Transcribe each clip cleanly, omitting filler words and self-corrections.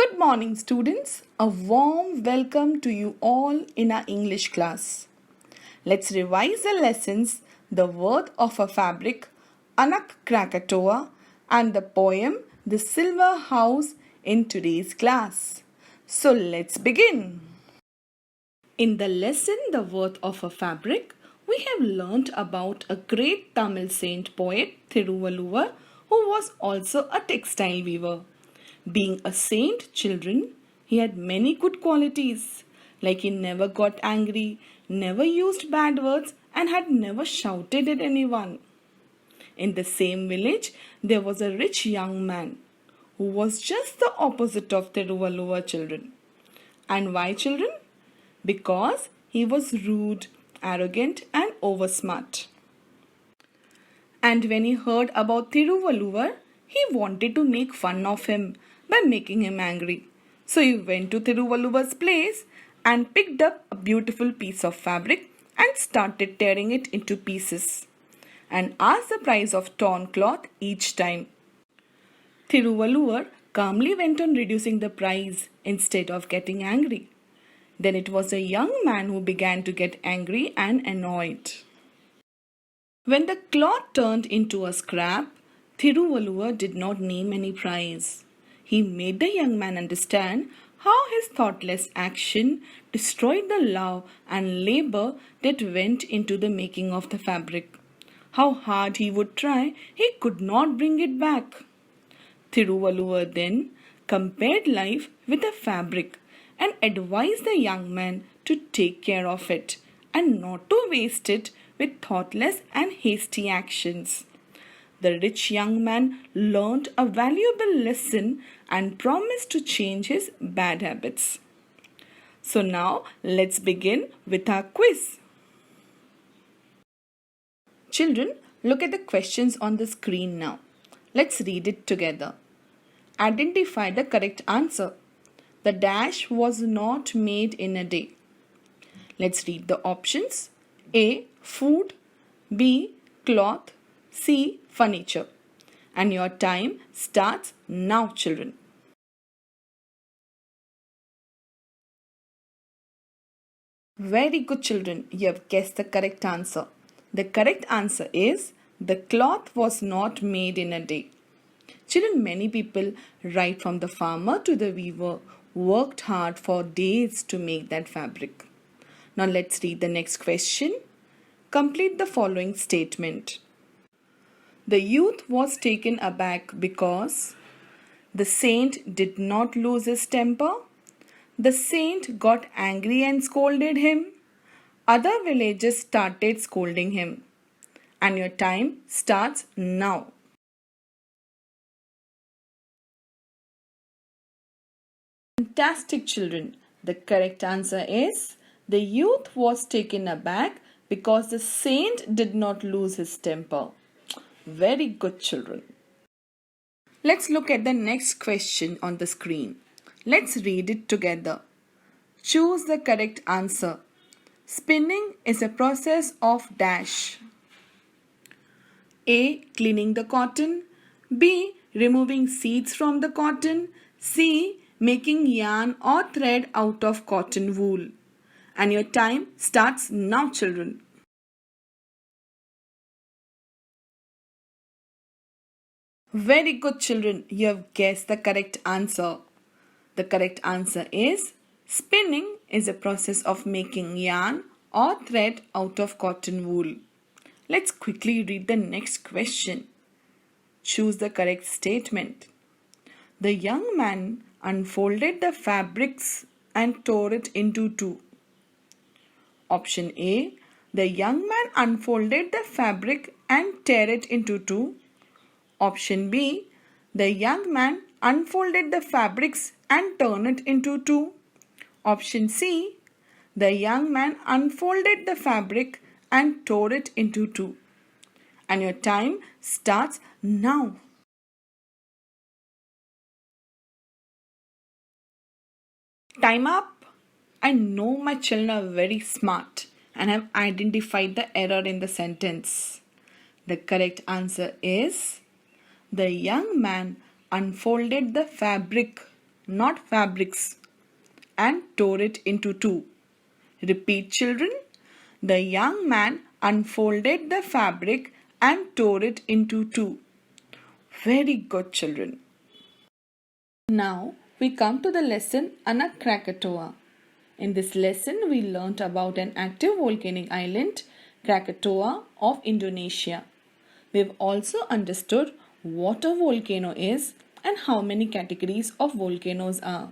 Good morning, students. A warm welcome to you all in our English class. Let's revise the lessons The Worth of a Fabric, Anak Krakatoa, and the poem The Silver House in today's class. So let's begin. In the lesson The Worth of a Fabric, we have learnt about a great Tamil saint poet Thiruvalluvar who was also a textile weaver. Being a saint, children, he had many good qualities, like he never got angry, never used bad words, and had never shouted at anyone. In the same village, there was a rich young man who was just the opposite of Thiruvalluvar children. And why, children? Because he was rude, arrogant, and oversmart. And when he heard about Thiruvalluvar, he wanted to make fun of him by making him angry. So he went to Thiruvalluvar's place and picked up a beautiful piece of fabric and started tearing it into pieces and asked the price of torn cloth each time. Thiruvalluvar calmly went on reducing the price instead of getting angry. Then it was a young man who began to get angry and annoyed. When the cloth turned into a scrap, Thiruvalluvar did not name any price. He made the young man understand how his thoughtless action destroyed the love and labor that went into the making of the fabric. How hard he would try, he could not bring it back. Thiruvalluvar then compared life with the fabric and advised the young man to take care of it and not to waste it with thoughtless and hasty actions. The rich young man learned a valuable lesson and promised to change his bad habits. So now let's begin with our quiz. Children, look at the questions on the screen now. Let's read it together. Identify the correct answer. The dash was not made in a day. Let's read the options. A. Food. B. Cloth. C. Furniture. And your time starts now, children. Very good, children. You have guessed the correct answer. The correct answer is the cloth was not made in a day. Children, many people, right from the farmer to the weaver, worked hard for days to make that fabric. Now let's read the next question. Complete the following statement. The youth was taken aback because the saint did not lose his temper. The saint got angry and scolded him. Other villagers started scolding him. And your time starts now. Fantastic, children. The correct answer is the youth was taken aback because the saint did not lose his temper. Very good, children. Let's look at the next question on the screen. Let's read it together. Choose the correct answer. Spinning is a process of dash. A. Cleaning the cotton. B. Removing seeds from the cotton. C. Making yarn or thread out of cotton wool. And your time starts now, children. Very good, children. You have guessed the correct answer. The correct answer is spinning is a process of making yarn or thread out of cotton wool. Let's quickly read the next question. Choose the correct statement. The young man unfolded the fabrics and tore it into two. Option A. The young man unfolded the fabric and tear it into two. Option B. The young man unfolded the fabrics and turned it into two. Option C. The young man unfolded the fabric and tore it into two. And your time starts now. Time up. I know my children are very smart and have identified the error in the sentence. The correct answer is the young man unfolded the fabric not fabrics, and tore it into two. Repeat, children. The young man unfolded the fabric and tore it into two. Very good, children. Now we come to the lesson Anak Krakatoa. In this lesson, we learnt about an active volcanic island, Krakatoa of Indonesia. We have also understood what a volcano is and how many categories of volcanoes are.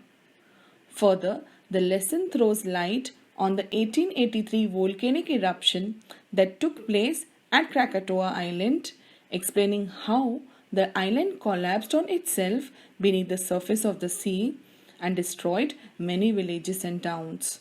Further, the lesson throws light on the 1883 volcanic eruption that took place at Krakatoa Island, explaining how the island collapsed on itself beneath the surface of the sea and destroyed many villages and towns.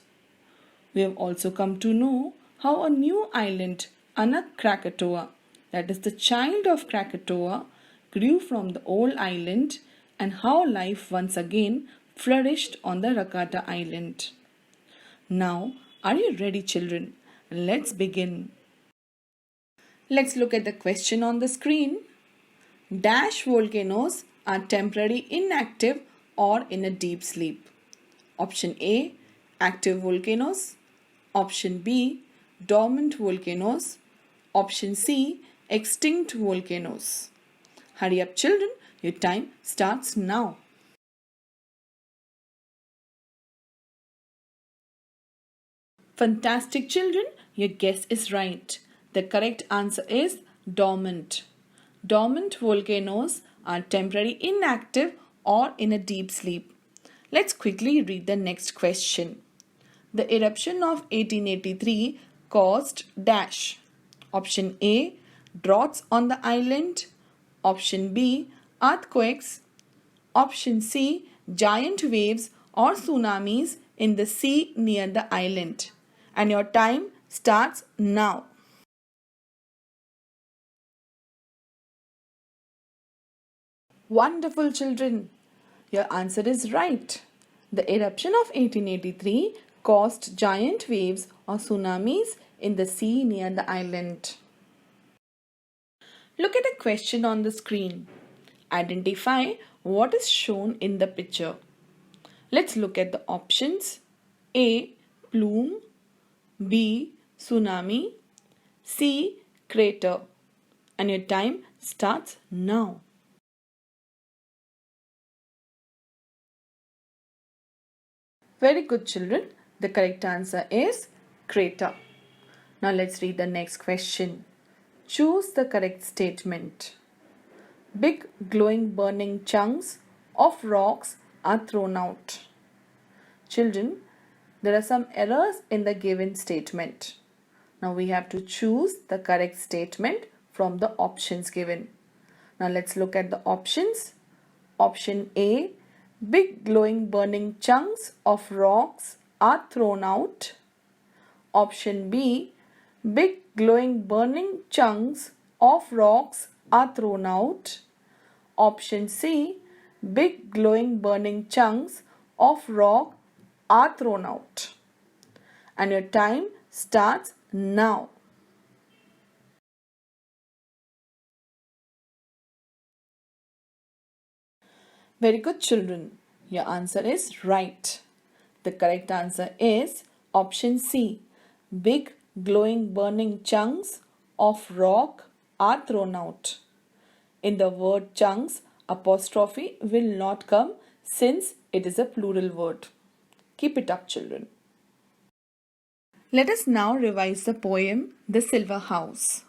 We have also come to know how a new island, Anak Krakatoa, that is the child of Krakatoa, grew from the old island and how life once again flourished on the Rakata island. Now, are you ready, children? Let's begin. Let's look at the question on the screen. Dash volcanoes are temporarily inactive or in a deep sleep. Option A, active volcanoes. Option B, dormant volcanoes. Option C, extinct volcanoes. Hurry up, children. Your time starts now. Fantastic, children. Your guess is right. The correct answer is dormant. Dormant volcanoes are temporarily inactive or in a deep sleep. Let's quickly read the next question. The eruption of 1883 caused dash. Option A, droughts on the island. Option B, earthquakes. Option C, giant waves or tsunamis in the sea near the island. And your time starts now. Wonderful, children. Your answer is right. The eruption of 1883 caused giant waves or tsunamis in the sea near the island. Look at the question on the screen. Identify what is shown in the picture. Let's look at the options. A, plume. B, tsunami. C, crater. And your time starts now. Very good, children. The correct answer is crater. Now let's read the next question. Choose the correct statement. Big glowing burning chunks of rocks are thrown out. Children, there are some errors in the given statement. Now we have to choose the correct statement from the options given. Now let's look at the options. Option A, big glowing burning chunks of rocks are thrown out. Option B, big glowing burning chunks of rocks are thrown out. Option C, big glowing burning chunks of rock are thrown out. And your time starts now. Very good, children. Your answer is right. The correct answer is option C. Big glowing burning chunks of rock are thrown out. In the word chunks, apostrophe will not come since it is a plural word. Keep it up, children. Let us now revise the poem The Silver House.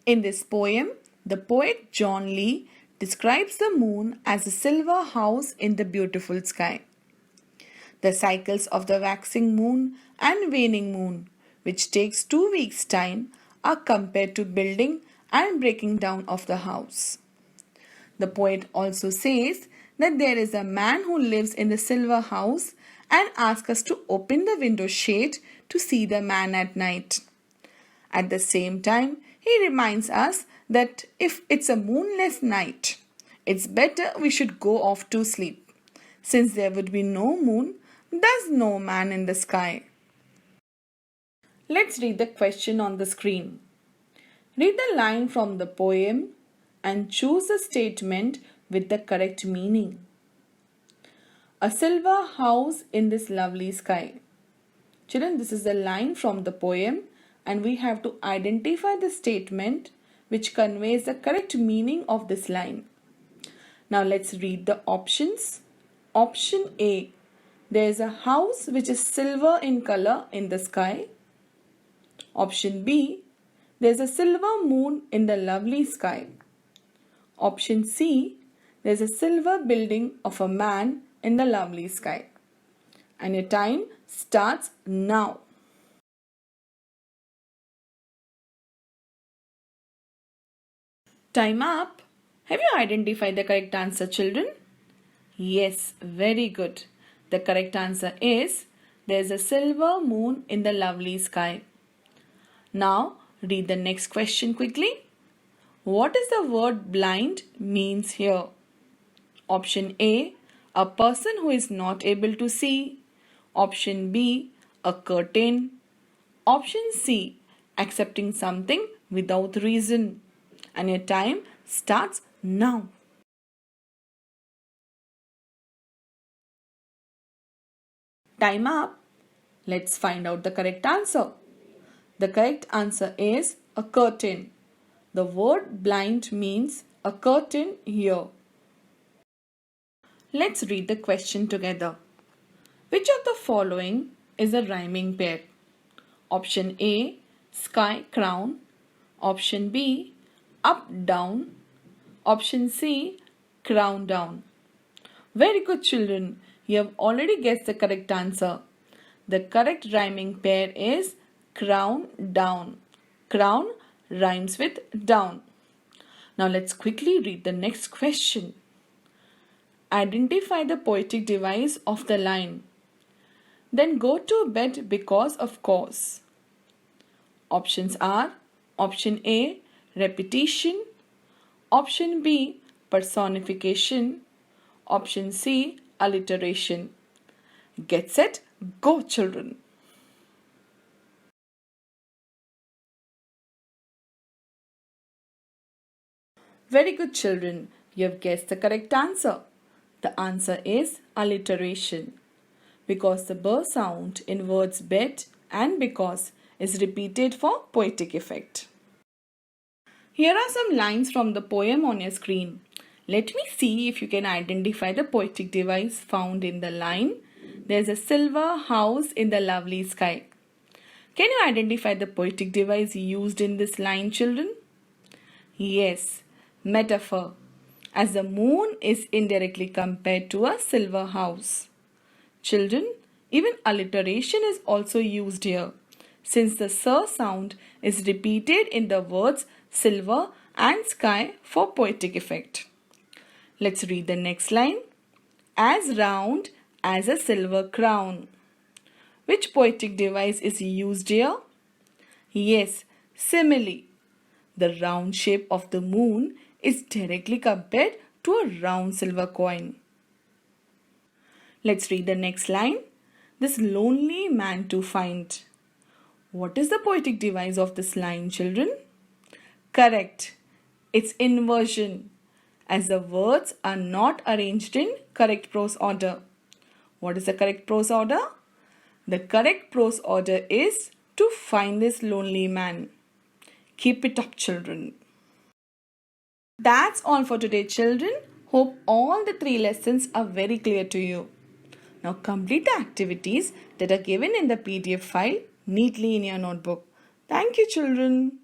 In this poem, the poet John Lee describes the moon as a silver house in the beautiful sky. The cycles of the waxing moon and waning moon, which takes 2 weeks' time, are compared to building and breaking down of the house. The poet also says that there is a man who lives in the silver house and asks us to open the window shade to see the man at night. At the same time, he reminds us that if it's a moonless night, it's better we should go off to sleep. Since there would be no moon, there's no man in the sky. Let's read the question on the screen. Read the line from the poem and choose a statement with the correct meaning. A silver house in this lovely sky. Children, this is a line from the poem and we have to identify the statement which conveys the correct meaning of this line. Now let's read the options. Option A. There is a house which is silver in color in the sky. Option B. There is a silver moon in the lovely sky. Option C. There is a silver building of a man in the lovely sky. And your time starts now. Time up. Have you identified the correct answer, children? Yes, very good. The correct answer is there is a silver moon in the lovely sky. Now read the next question quickly. What is the word blind means here? Option A, a person who is not able to see. Option B, a curtain. Option C, accepting something without reason. And your time starts now. Time up. Let's find out the correct answer. The correct answer is a curtain. The word blind means a curtain here. Let's read the question together. Which of the following is a rhyming pair? Option A, sky crown. Option B, up down. Option C, crown down. Very good, children. You have already guessed the correct answer. The correct rhyming pair is crown down. Crown rhymes with down. Now let's quickly read the next question. Identify the poetic device of the line. Then go to bed because of cause. Options are Option A, repetition. Option B, personification. Option C, alliteration. Get set, go children. Very good, children. You have guessed the correct answer. The answer is alliteration. Because the b sound in words bed and because is repeated for poetic effect. Here are some lines from the poem on your screen. Let me see if you can identify the poetic device found in the line. There's a silver house in the lovely sky. Can you identify the poetic device used in this line, children? Yes, metaphor, as the moon is indirectly compared to a silver house. Children, even alliteration is also used here, since the s sound is repeated in the words silver and sky for poetic effect. Let's read the next line. As round as a silver crown. Which poetic device is used here? Yes, simile. The round shape of the moon is directly compared to a round silver coin. Let's read the next line. This lonely man to find. What is the poetic device of this line, children? Correct. It's inversion, as the words are not arranged in correct prose order. What is the correct prose order? The correct prose order is to find this lonely man. Keep it up, children. That's all for today, children. Hope all the 3 lessons are very clear to you. Now complete the activities that are given in the PDF file neatly in your notebook. Thank you, children.